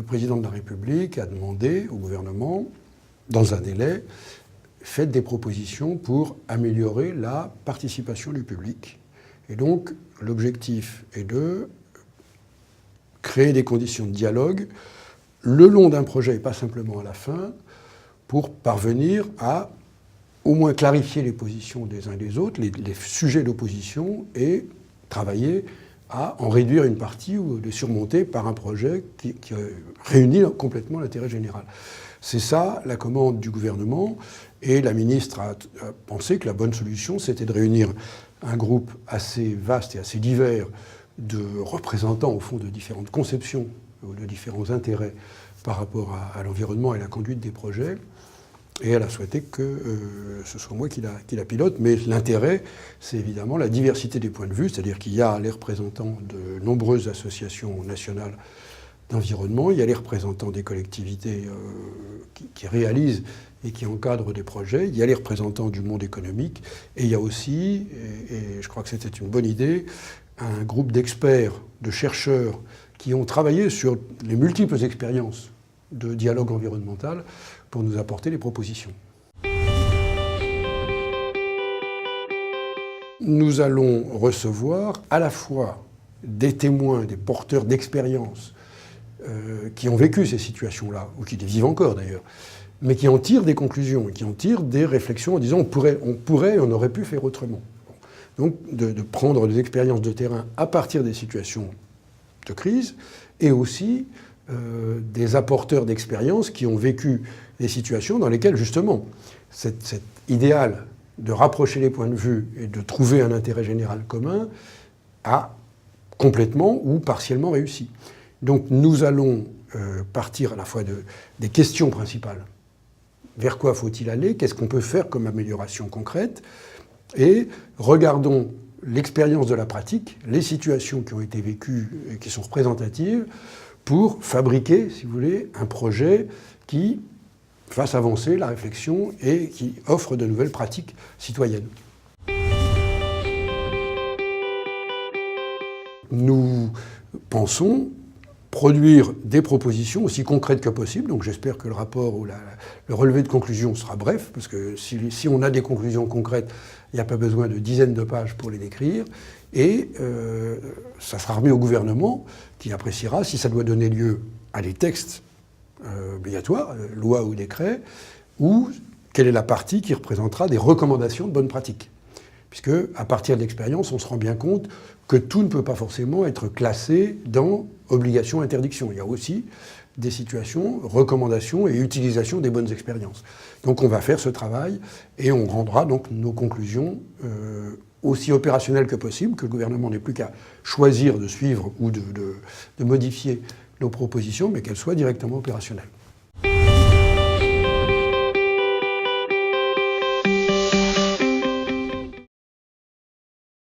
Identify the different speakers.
Speaker 1: président de la République a demandé au gouvernement, dans un délai, faites des propositions pour améliorer la participation du public. Et donc, l'objectif est de créer des conditions de dialogue le long d'un projet et pas simplement à la fin, pour parvenir à au moins clarifier les positions des uns et des autres, les sujets d'opposition, et travailler à en réduire une partie ou les surmonter par un projet qui réunit complètement l'intérêt général. C'est ça la commande du gouvernement, et la ministre a pensé que la bonne solution, c'était de réunir un groupe assez vaste et assez divers de représentants, au fond, de différentes conceptions ou de différents intérêts par rapport à l'environnement et la conduite des projets. Et elle a souhaité que ce soit moi qui la pilote. Mais l'intérêt, c'est évidemment la diversité des points de vue, c'est-à-dire qu'il y a les représentants de nombreuses associations nationales d'environnement, il y a les représentants des collectivités qui réalisent et qui encadrent des projets, il y a les représentants du monde économique, et il y a aussi, et je crois que c'était une bonne idée, un groupe d'experts, de chercheurs qui ont travaillé sur les multiples expériences de dialogue environnemental pour nous apporter des propositions. Nous allons recevoir à la fois des témoins, des porteurs d'expériences qui ont vécu ces situations-là, ou qui les vivent encore d'ailleurs, mais qui en tirent des conclusions, qui en tirent des réflexions en disant on aurait pu faire autrement. Donc de prendre des expériences de terrain à partir des situations de crise, et aussi des apporteurs d'expérience qui ont vécu des situations dans lesquelles justement cet idéal de rapprocher les points de vue et de trouver un intérêt général commun a complètement ou partiellement réussi. Donc nous allons partir à la fois des questions principales. Vers quoi faut-il aller? Qu'est-ce qu'on peut faire comme amélioration concrète? Et regardons l'expérience de la pratique, les situations qui ont été vécues et qui sont représentatives, pour fabriquer, si vous voulez, un projet qui fasse avancer la réflexion et qui offre de nouvelles pratiques citoyennes. Nous pensons produire des propositions aussi concrètes que possible, donc j'espère que le rapport ou le relevé de conclusion sera bref, parce que si on a des conclusions concrètes, il n'y a pas besoin de dizaines de pages pour les décrire, et ça sera remis au gouvernement qui appréciera si ça doit donner lieu à des textes obligatoires, loi ou décret, ou quelle est la partie qui représentera des recommandations de bonnes pratiques. Puisque, à partir de l'expérience, on se rend bien compte que tout ne peut pas forcément être classé dans obligation, interdiction. Il y a aussi des situations, recommandations et utilisation des bonnes expériences. Donc on va faire ce travail et on rendra donc nos conclusions aussi opérationnelles que possible, que le gouvernement n'ait plus qu'à choisir de suivre ou de modifier nos propositions, mais qu'elles soient directement opérationnelles.